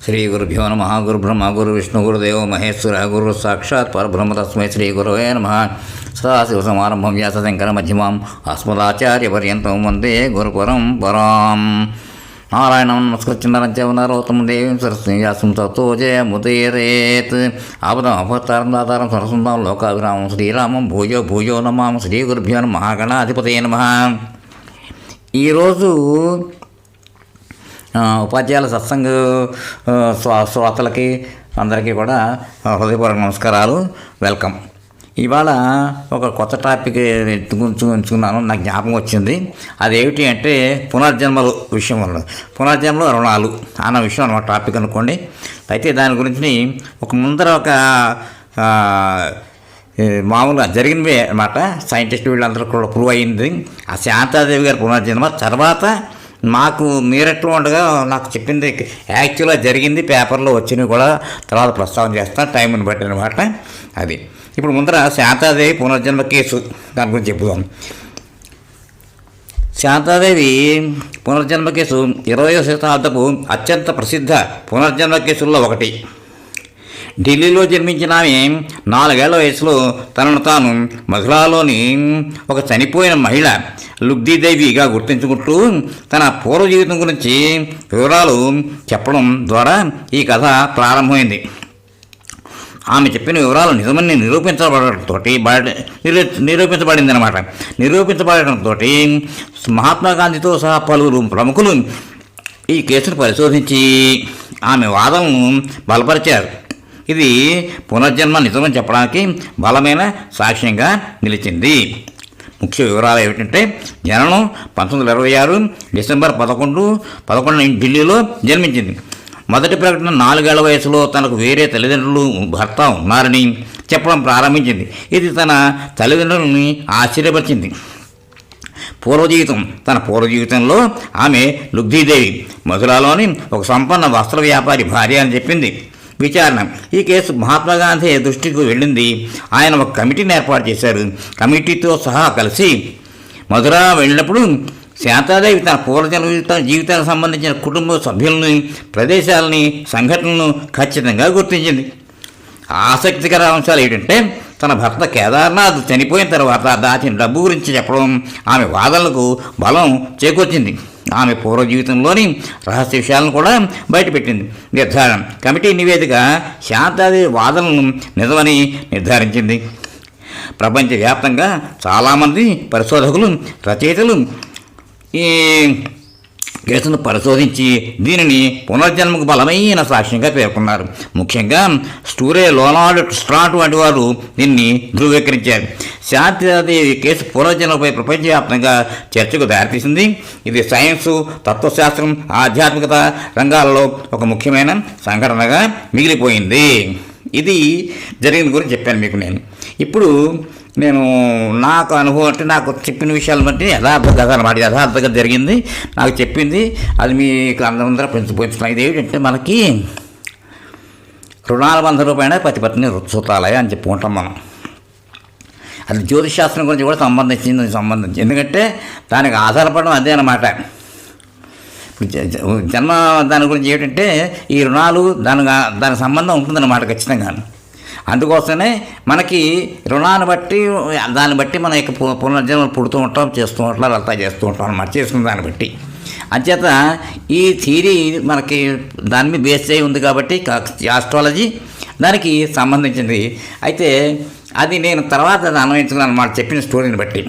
శ్రీ గురుభ్యో నమః. గురు బ్రహ్మ గురు విష్ణు గురుదేవో మహేశ్వర గురు సాక్షాత్ పరబ్రహ్మ తస్మై శ్రీ గురవే నమః. సదాశివసమారంభం వ్యాసశంకర మధ్యమాం అస్మదాచార్యపర్యంతం వందే గురుపరంపరాం. నారాయణం నమస్కృత్య నరంచవనరోత్తమం దేవీం సరస్వతీం వ్యాసం తతో జయముదీరేత్. ఆపదం అపహర్తారం దాతారం సరస్వంతం లోకాభిరామం శ్రీరామం భూయో భూయో నమాం. శ్రీ గురుభ్యో నమః. గణాధిపతయే నమః. ఈరోజు ఉపాధ్యాయుల సత్సంగ శ్రోతలకి అందరికీ కూడా హృదయపూర్వక నమస్కారాలు, వెల్కమ్. ఇవాళ ఒక కొత్త టాపిక్ ఉంచుకున్నాను, నాకు జ్ఞాపకం వచ్చింది. అదేమిటి అంటే పునర్జన్మల విషయం వల్ల, పునర్జన్మలు రుణాలు అన్న విషయం అన్నమాట టాపిక్ అనుకోండి. అయితే దాని గురించి ముందర ఒక మామూలుగా జరిగినవే అన్నమాట. సైంటిస్ట్ వీళ్ళందరూ కూడా ప్రూవ్ అయ్యింది. ఆ శాంతాదేవి గారి పునర్జన్మ తర్వాత నాకు మీరెట్లు ఉండగా నాకు చెప్పింది యాక్చువల్గా జరిగింది, పేపర్లో వచ్చినవి కూడా తర్వాత ప్రస్తావన చేస్తాను టైంని బట్టి అనమాట. అది ఇప్పుడు ముందర శాంతాదేవి పునర్జన్మ కేసు దాని గురించి చెప్పుదాం. శాంతాదేవి పునర్జన్మ కేసు 20వ శతాబ్దపు అత్యంత ప్రసిద్ధ పునర్జన్మ కేసుల్లో ఒకటి. ఢిల్లీలో జన్మించిన ఆమె 4 ఏళ్ల వయసులో తనను తాను మధురాలోని ఒక చనిపోయిన మహిళ లుగ్దీదేవిగా గుర్తించుకుంటూ తన పూర్వ జీవితం గురించి వివరాలు చెప్పడం ద్వారా ఈ కథ ప్రారంభమైంది. ఆమె చెప్పిన వివరాలు నిజమని నిరూపించబడింది అనమాట. నిరూపించబడటంతో మహాత్మా గాంధీతో సహా పలువురు ప్రముఖులు ఈ కేసును పరిశోధించి ఆమె వాదనను బలపరిచారు. ఇది పునర్జన్మ నిజమని చెప్పడానికి బలమైన సాక్ష్యంగా నిలిచింది. ముఖ్య వివరాలు ఏమిటంటే, జననం 1926 డిసెంబర్ 11 ఢిల్లీలో జన్మించింది. మొదటి ప్రకటన 4 ఏళ్ల వయసులో తనకు వేరే తల్లిదండ్రులు భర్త ఉన్నారని చెప్పడం ప్రారంభించింది. ఇది తన తల్లిదండ్రులని ఆశ్చర్యపరిచింది. తన పూర్వ జీవితంలో ఆమె లుగ్దీదేవి మధురాలోని ఒక సంపన్న వస్త్ర వ్యాపారి భార్య అని చెప్పింది. విచారణ: ఈ కేసు మహాత్మా గాంధీ దృష్టికి వెళ్ళింది. ఆయన ఒక కమిటీని ఏర్పాటు చేశారు. కమిటీతో సహా కలిసి మధుర వెళ్ళినప్పుడు శాంతాదేవి తన పూర్వజన్మ జీవితానికి సంబంధించిన కుటుంబ సభ్యులను, ప్రదేశాలని, సంఘటనలను ఖచ్చితంగా గుర్తించింది. ఆసక్తికర అంశాలు ఏంటంటే, తన భర్త కేదార్నాథ్ చనిపోయిన తర్వాత దాచిన డబ్బు గురించి చెప్పడం ఆమె వాదనలకు బలం చేకూర్చింది. ఆమె పూర్వ జీవితంలోని రహస్య విషయాలను కూడా బయటపెట్టింది. నిర్ధారణ: కమిటీ నివేదిక శాంతాదేవి వాదనలను నిజమని నిర్ధారించింది. ప్రపంచవ్యాప్తంగా చాలామంది పరిశోధకులు, రచయితలు ఈ కేసును పరిశోధించి దీనిని పునర్జన్మకు బలమైన సాక్ష్యంగా పేర్కొన్నారు. ముఖ్యంగా స్టూరే, లోనార్డ్ స్ట్రాట్ వంటి వారు దీన్ని ధృవీకరించారు. శాంతాదేవి కేసు పునర్జన్మపై ప్రపంచవ్యాప్తంగా చర్చకు దారితీసింది. ఇది సైన్సు, తత్వశాస్త్రం, ఆధ్యాత్మికత రంగాలలో ఒక ముఖ్యమైన సంఘటనగా మిగిలిపోయింది. ఇది జరిగిన గురించి చెప్పాను మీకు. ఇప్పుడు నేను నాకు అనుభవం అంటే నాకు చెప్పిన విషయాలు బట్టి యథార్థంగా అనమాట, యథార్థంగా జరిగింది నాకు చెప్పింది. అది మీకు అందరూ పెంచుతున్నాను. ఇది ఏమిటంటే, మనకి రుణాల 100 రూపాయల పతిపత్ని సూత్రాలయ అని చెప్పుకుంటాం మనం. అది జ్యోతిషాస్త్రం గురించి కూడా సంబంధించి ఎందుకంటే దానికి ఆధారపడడం అదే అన్నమాట. ఇప్పుడు జన్మ దాని గురించి ఏమిటంటే, ఈ రుణాలు దానికి సంబంధం ఉంటుందన్నమాట ఖచ్చితంగా. అందుకోసమే మనకి రుణాన్ని బట్టి దాన్ని బట్టి మన యొక్క పునర్జన్మలు పుడుతూ ఉంటాం, చేస్తూ ఉంటాం, అలా చేస్తూ ఉంటాం అన్నమాట, చేసుకున్న దాన్ని బట్టి. అంచేత ఈ థియరీ మనకి దాని మీద బేస్ అయి ఉంది కాబట్టి ఆస్ట్రాలజీ దానికి సంబంధించింది. అయితే అది నేను తర్వాత అన్వయించుకున్నాను అన్నమాట చెప్పిన స్టోరీని బట్టి.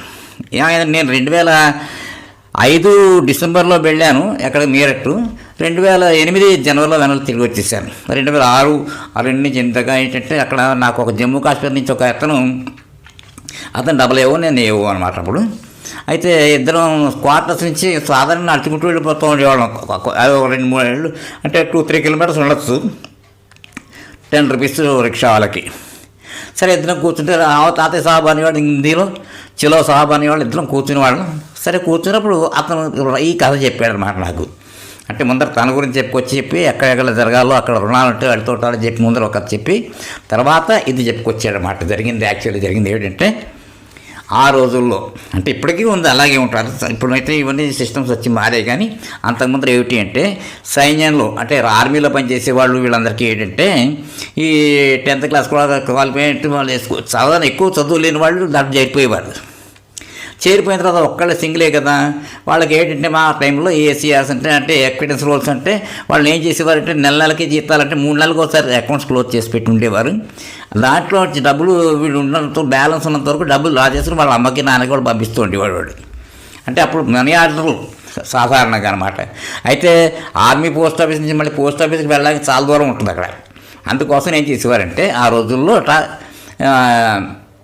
నేను 2005 డిసెంబర్లో వెళ్ళాను ఎక్కడ మీరట్టు. 2008 జనవరిలో వెనక్కి తిరిగి వచ్చేసాను. 2006 2 నుంచి ఇంతగా ఏంటంటే, అక్కడ నాకు ఒక జమ్మూ కాశ్మీర్ నుంచి ఒక అతను AO నేను AO అనమాట అప్పుడు. అయితే ఇద్దరం క్వార్టర్స్ నుంచి సాధారణ నడుచుకుంటూ వెళ్ళిపోతూ ఉండేవాళ్ళం. 2-3 ఏళ్ళు అంటే 2-3 కిలోమీటర్స్ ఉండొచ్చు. 10 రూపీస్ రిక్షా వాళ్ళకి. సరే ఇద్దరం కూర్చుంటే తాతయ్య సాహబ్ అనేవాడు, హిందీలో చిలో సాహబ్ అనేవాళ్ళు, ఇద్దరం కూర్చునేవాళ్ళం. సరే కూర్చున్నప్పుడు అతను ఈ కథ చెప్పాడు అనమాట నాకు. అంటే ముందర తన గురించి చెప్పి ఎక్కడెక్కడ జరగాలో అక్కడ రుణాలు ఉంటే అడితోటాలు చెప్పి ముందర ఒక చెప్పి తర్వాత ఇది చెప్పుకొచ్చాడు అన్నమాట. యాక్చువల్లీ జరిగింది ఏమిటంటే, ఆ రోజుల్లో అంటే ఇప్పటికీ ఉంది, అలాగే ఉంటారు. ఇప్పుడైతే ఇవన్నీ సిస్టమ్స్ వచ్చి మారే, కానీ అంతకుముందు ఏమిటి అంటే సైన్యంలో అంటే ఆర్మీలో పనిచేసే వాళ్ళు వీళ్ళందరికీ ఏంటంటే ఈ 10th క్లాస్ క్వాలిఫై వాళ్ళు సాధారణ ఎక్కువ చదువు లేని వాళ్ళు దాంట్లో చేరిపోయేవాళ్ళు. చేరిపోయిన తర్వాత ఒక్కళ్ళే సింగిలే కదా, వాళ్ళకి ఏంటంటే మా టైంలో ఏసీఆర్స్ అంటే ఎక్విడెన్స్ రోల్స్ అంటే వాళ్ళు ఏం చేసేవారంటే నెలకి జీతాలంటే 3 నెలలకు ఒకసారి అకౌంట్స్ క్లోజ్ చేసి పెట్టి ఉండేవారు. దాంట్లో డబ్బులు వీళ్ళు ఉన్నంత బ్యాలెన్స్ ఉన్నంత వరకు డబ్బులు డ్రా చేసుకుని వాళ్ళ అమ్మకి నాన్నకి కూడా పంపిస్తూ ఉండేవాడు వాడు. అంటే అప్పుడు మనీ ఆర్డర్లు సాధారణంగా అనమాట. అయితే ఆర్మీ పోస్ట్ ఆఫీస్ నుంచి మళ్ళీ పోస్ట్ ఆఫీస్కి వెళ్ళడానికి చాలా దూరం ఉంటుంది అక్కడ. అందుకోసం ఏం చేసేవారంటే ఆ రోజుల్లో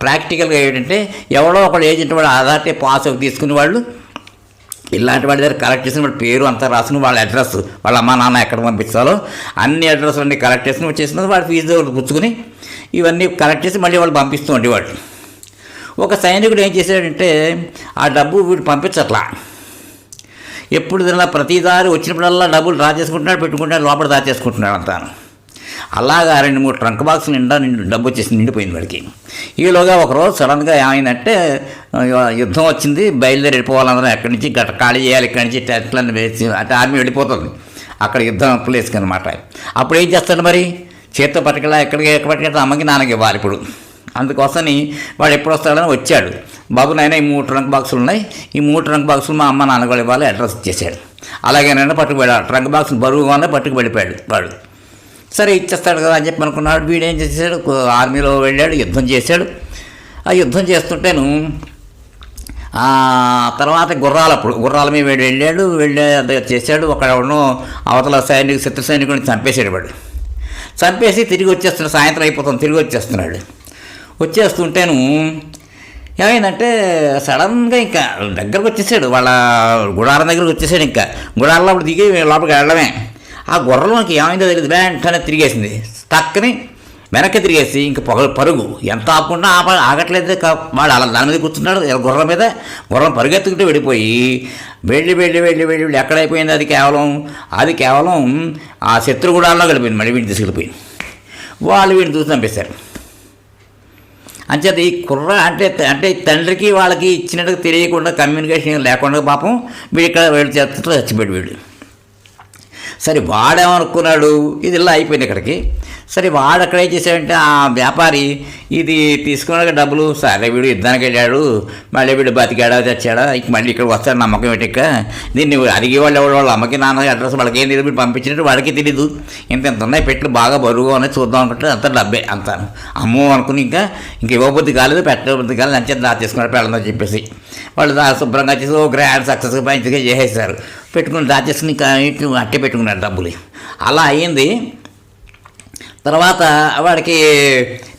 ప్రాక్టికల్గా ఏంటంటే ఎవడో ఒకడు ఏజెంట్ వాడు ఆధార్ పాస్ తీసుకునే వాళ్ళు ఇలాంటి వాడి దగ్గర కలెక్ట్ చేసిన వాడి పేరు అంతా రాసుకుని వాళ్ళ అడ్రస్, వాళ్ళ అమ్మా నాన్న ఎక్కడ పంపించాలో అన్ని అడ్రస్లు అన్నీ కలెక్ట్ చేసుకుని వచ్చేసిన వాడు ఫీజు పుచ్చుకుని ఇవన్నీ కలెక్ట్ చేసి మళ్ళీ వాళ్ళు పంపిస్తూ ఉండేవాడు. ఒక సైనికుడు ఏం చేశాడంటే ఆ డబ్బు వీడు పంపించట్లా, ఎప్పుడు తిన్నా ప్రతిదారి వచ్చినప్పుడల్లా డబ్బులు డ్రా చేసుకుంటున్నాడు, పెట్టుకుంటున్నాడు, లోపల దాచేసుకుంటున్నాడు అంతాను. అలాగా 2-3 ట్రంక్ బాక్సులు డబ్బు వచ్చేసి నిండిపోయింది వాడికి. ఈలోగా ఒకరోజు సడన్గా ఏమైందంటే యుద్ధం వచ్చింది, బయలుదేరి వెళ్ళిపోవాలందరూ ఎక్కడి నుంచి ఖాళీ చేయాలి, ఇక్కడి నుంచి టెంట్లను వేసి అంటే ఆర్మీ వెళ్ళిపోతుంది అక్కడ యుద్ధం ప్లేస్కి అనమాట. అప్పుడు ఏం చేస్తాడు మరి, చేత్తో పట్టుకెళ్ళా ఎక్కడికి పట్టుకెళ్తే అమ్మకి నాన్నకి ఇవ్వాలి. ఇప్పుడు అందుకోసమని వాడు ఎప్పుడు వస్తాడని వచ్చాడు. బాబు నాయన ఈ 3 ట్రంక్ బాక్సులు ఉన్నాయి, ఈ 3 ట్రంక్ బాక్సులు మా అమ్మ నాన్న కూడా ఇవ్వాలి, అడ్రస్ ఇచ్చేసాడు. అలాగేనైనా పట్టుకుపోయాడు, ట్రంక్ బాక్సులు బరువుగానే పట్టుకు వెళ్ళిపోయాడు వాడు. సరే ఇచ్చేస్తాడు కదా అని చెప్పి అనుకున్నాడు. వీడేం చేశాడు, ఆర్మీలో వెళ్ళాడు, యుద్ధం చేశాడు. ఆ యుద్ధం చేస్తుంటేను తర్వాత గుర్రాల మీద వెళ్ళాడు, చేశాడు. ఒకడెవడో అవతల శత్రు సైనికుడిని చంపేసాడు వాడు. చంపేసి తిరిగి వచ్చేస్తున్నాడు, సాయంత్రం అయిపోతుంది, తిరిగి వచ్చేస్తుంటేను ఏమైందంటే సడన్గా ఇంకా దగ్గరకు వచ్చేసాడు, వాళ్ళ గుడారం దగ్గరకు వచ్చేసాడు. ఇంకా గుడారంలో అప్పుడు దిగి లోపలికి వెళ్ళడమే. ఆ గుర్రంలోకి ఏమైందో తెలియదు, వెంటనే తిరిగేసింది, టక్కని వెనక్కి తిరిగేసి ఇంక పరుగు ఎంత ఆపకుండా ఆగట్లేదు. వాడు అలా దాని మీద కూర్చున్నాడు గుర్రం మీద. గుర్రం పరుగెత్తుకుంటూ వెళ్ళి ఎక్కడైపోయింది అది కేవలం ఆ శత్రుగుడాల్లో గడిపోయింది. మళ్ళీ వీడిని తీసుకెళ్ళిపోయింది. వాళ్ళు వీడిని చూసి చంపేశారు. అంచేత ఈ కుర్ర అంటే తండ్రికి వాళ్ళకి ఇచ్చినట్టుగా తెలియకుండా కమ్యూనికేషన్ లేకుండా పాపం వీడి చేతితో చచ్చిపోయాడు వీడు. సరే వాడేమనుకున్నాడు, ఇది ఇలా అయిపోయింది ఇక్కడికి. సరే వాడు అక్కడ ఏం చేశాడంటే ఆ వ్యాపారి ఇది తీసుకున్నాడు డబ్బులు, సరే వీడు యుద్ధానికి వెళ్ళాడు, మళ్ళీ వీడు బతికాడా తెచ్చాడా, ఇంక మళ్ళీ ఇక్కడ వస్తాడు నమ్మకం ఏంటిక, దీన్ని అడిగే వాళ్ళు ఎవరు వాళ్ళ అమ్మకి నాన్న అడ్రస్ వాళ్ళకి ఏం తెలియదు, వీడు పంపించినట్టు వాడికి తెలీదు, ఇంత ఉన్నాయి పెట్లు బాగా బరువుగా ఉన్నాయి చూద్దాం అనుకుంటే అంత డబ్బే అంతాను. అమ్మో అనుకుని ఇంకా ఇవ్వబుద్ధి కాలేదు, పెట్టబుద్ధి కాలేదు, అంతే దాచేసుకున్నాడు పెళ్ళని చెప్పేసి వాళ్ళు శుభ్రంగా చేసి గ్రాండ్ సక్సెస్గా మంచిగా చేసేసారు. పెట్టుకుని దాచేసుకుని అట్టే పెట్టుకున్నారు డబ్బులు. అలా అయ్యింది. తర్వాత వాడికి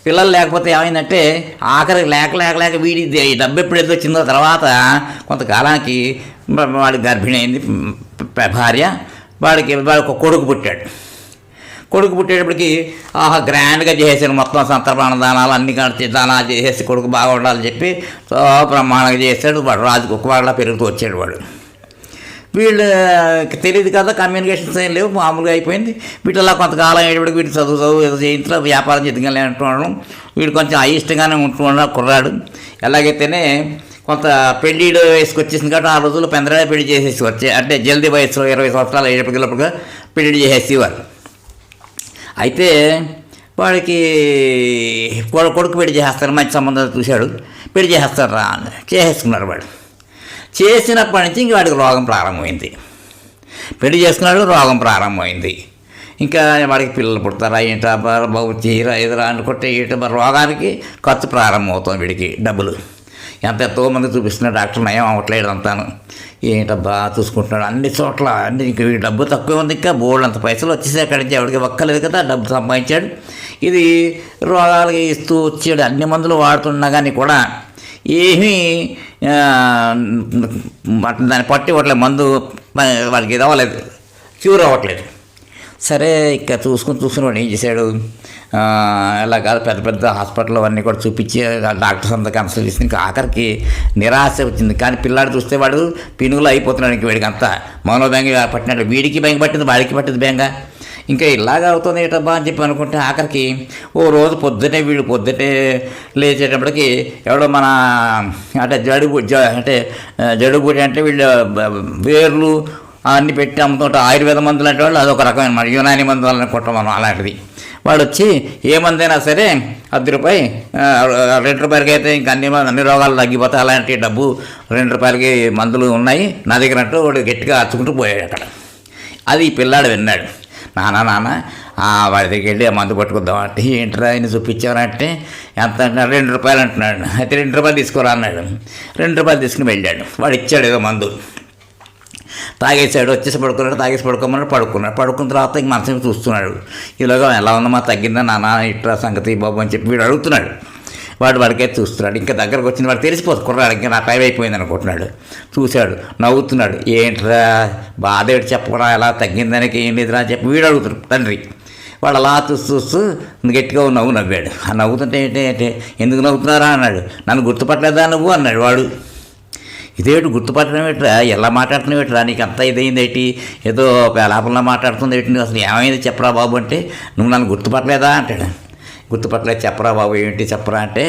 పిల్లలు లేకపోతే ఏమైందంటే ఆఖరికి లేక వీడి డబ్బు ఎప్పుడైతే వచ్చిందో తర్వాత కొంతకాలానికి వాడికి గర్భిణి అయింది భార్య. వాడికి ఒక కొడుకు పుట్టేటప్పటికి గ్రాండ్గా చేసేసారు, మొత్తం సంతర్పణ దానాలు అన్ని దానాలు చేసేసి కొడుకు బాగా ఉండాలని చెప్పి బ్రహ్మాండంగా చేశాడు. వాడు రాజు కుక్కవాడలా పెరుగుతూ వచ్చాడు వాడు. వీళ్ళు తెలియదు కదా, కమ్యూనికేషన్స్ ఏం లేవు, మామూలుగా అయిపోయింది. వీటిలో కొంతకాలం అయ్యేటప్పటికి వీటి చదువు ఏదో చేయించడం వ్యాపారం చేద్దాం అంటున్నాడు. వీడు కొంచెం అయిష్టంగానే ఉంటున్నాడు కుర్రాడు. ఎలాగైతేనే కొంత పెళ్ళిడు వయసుకు వచ్చేసింది కాబట్టి ఆ రోజుల్లో పెందరాడే పెళ్లి చేసేసి అంటే జల్దీ వయసులో 20 సంవత్సరాలు అయ్యేటప్పటికీ పెళ్లి చేసేసేవారు. అయితే వాడికి కొడుకు పెళ్లి చేస్తారు, మంచి సంబంధాలు చూశాడు, పెళ్లి చేస్తారు చేసేసుకున్నారు. వాడు చేసినప్పటి నుంచి ఇంక వాడికి రోగం ప్రారంభమైంది. పెళ్లి చేసుకున్నాడు, రోగం ప్రారంభమైంది. ఇంకా వాడికి పిల్లలు పుడతారా ఏంటా బాబు తీరా ఎదురా అనుకుంటే రోగానికి ఖర్చు ప్రారంభమవుతుంది. వీడికి డబ్బులు ఎంతో మంది చూపిస్తున్నాడు, డాక్టర్ నయం అవ్వట్లేదు అంతాను. ఏంటబ్బా చూసుకుంటున్నాడు అన్ని చోట్ల, అన్ని ఇంక డబ్బు తక్కువ ఉంది, ఇంకా బోర్డు అంత పైసలు వచ్చేసి అక్కడి నుంచి ఎవరికి ఒక్కలేదు కదా, డబ్బు సంపాదించాడు. ఇది రోగాలకి ఇస్తూ వచ్చాడు, అన్ని మందులు వాడుతున్నా కానీ కూడా ఏమీ దాన్ని పట్టి ఇవ్వట్లేదు, మందు వాడికి ఇది అవ్వలేదు, క్యూర్ అవ్వట్లేదు. సరే ఇక చూసుకుని వాడు ఏం చేశాడు, ఇలా కాదు పెద్ద పెద్ద హాస్పిటల్ అవన్నీ కూడా చూపించి డాక్టర్స్ అంతా కన్సల్ట్ చేసి ఇంకా ఆఖరికి నిరాశ వచ్చింది. కానీ పిల్లాడు చూస్తే వాడు పినుగులు అయిపోతున్నాడు. ఇంక వీడికి అంతా మనోబెంగ పట్టినట్టు, వీడికి బెంగ పట్టింది, వాడికి పట్టింది బెంగ. ఇంకా ఇలాగ అవుతుంది ఏటబ్బా అని చెప్పి అనుకుంటే ఆఖరికి ఓ రోజు పొద్దుటే లేచేటప్పటికి ఎవడో మన అంటే జడుబూటి అంటే వీళ్ళు వేర్లు అన్నీ పెట్టి అమ్ముతుంటే ఆయుర్వేద మందులు అంటే వాళ్ళు అదొక రకమైన మన యునాని మందులు అనుకుంటాం మనం. అలాంటిది వాడు వచ్చి ఏ మందైనా సరే ₹10 ₹2 అయితే ఇంక అన్ని రోగాలు తగ్గిపోతాయి, అలాంటి డబ్బు ₹2 మందులు ఉన్నాయి నా దగ్గర అంటూ వాడు గట్టిగా అచ్చుకుంటూ పోయాడు అక్కడ. అది ఈ పిల్లాడు విన్నాడు. నాన్న వాడి దగ్గరికి వెళ్ళి ఆ మందు పట్టుకుందాం అంటే, ఏంట్రా ఆయన చూపించారంటే ఎంత అంటున్నాడు, ₹2 అంటున్నాడు. అయితే ₹2 తీసుకోరా అన్నాడు. ₹2 తీసుకుని వెళ్ళాడు. వాడు ఇచ్చాడు ఏదో మందు, తాగేసాడు. వచ్చేసి పడుకోమన్నాడు. పడుకున్న తర్వాత ఇంక మనసు చూస్తున్నాడు. ఇలాగా ఎలా ఉందమ్మా, తగ్గిందా నాన్న, ఇట్లా సంగతి బాబు అని చెప్పి వీడు అడుగుతున్నాడు. వాడికైతే చూస్తున్నాడు. ఇంకా దగ్గరకు వచ్చిన వాడు తెలిసిపోతుంది కుర్రాడు, ఇంకా నా టైం అయిపోయింది అనుకుంటున్నాడు. చూశాడు, నవ్వుతున్నాడు. ఏంట్రా బాధ ఏడు చెప్పరా, ఎలా తగ్గిందానికి ఏం లేదురా అని చెప్పి వీడు అడుగుతున్నాడు తండ్రి. వాడు అలా చూస్తూ గట్టిగా నవ్వాడు. ఆ నవ్వుతుంటే ఏంటి ఎందుకు నవ్వుతున్నారా అన్నాడు. నన్ను గుర్తుపట్టలేదా నువ్వు అన్నాడు వాడు. ఇదేంటి గుర్తుపట్టడం ఏంట్రా, ఎలా మాట్లాడుతున్నావు ఏంట్రా, నీకు అంతా ఇదైంది ఏంటి, ఏదో పేలాపంలా మాట్లాడుతుంది ఏంటి, అసలు ఏమైంది చెప్పరా బాబు అంటే, నువ్వు నన్ను గుర్తుపట్టలేదా అంటాడు. గుర్తుపట్టలేదు, చెప్పరా బాబు ఏంటి చెప్పరా అంటే,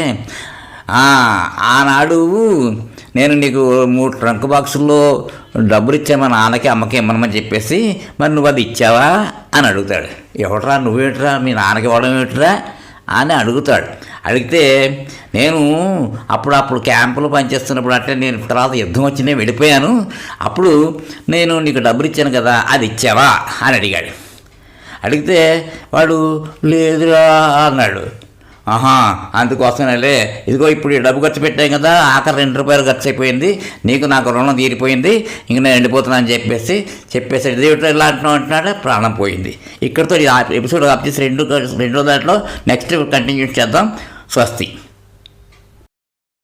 ఆనాడు నేను నీకు 3 ట్రంక్ బాక్సుల్లో డబ్బులు ఇచ్చా మా నాన్నకి అమ్మకి ఇమ్మనమని చెప్పేసి, మరి నువ్వు అది ఇచ్చావా అని అడుగుతాడు. ఎవట్రా నువ్వేంట్రా, మీ నాన్నకి ఇవ్వడం ఏమిట్రా అని అడుగుతాడు. అడిగితే నేను అప్పుడు క్యాంపులో పనిచేస్తున్నప్పుడు అంటే నేను తర్వాత యుద్ధం వచ్చి నేను వెళ్ళిపోయాను, అప్పుడు నేను నీకు డబ్బులు ఇచ్చాను కదా, అది ఇచ్చావా అని అడిగాడు. అడిగితే వాడు లేదురా అన్నాడు. అందుకోసమేలే, ఇదిగో ఇప్పుడు ఈ డబ్బు ఖర్చు పెట్టాం కదా, ఆఖరి ₹2 ఖర్చు అయిపోయింది, నీకు నాకు రుణం తీరిపోయింది, ఇంక నేను వెళ్ళిపోతున్నా అని చెప్పేసి దేవుడు ఇలా అంటున్నాడు. ప్రాణం పోయింది. ఇక్కడితో ఎపిసోడ్ ఆప్ చేసి రెండో దాంట్లో నెక్స్ట్ కంటిన్యూ చేద్దాం. స్వస్తి.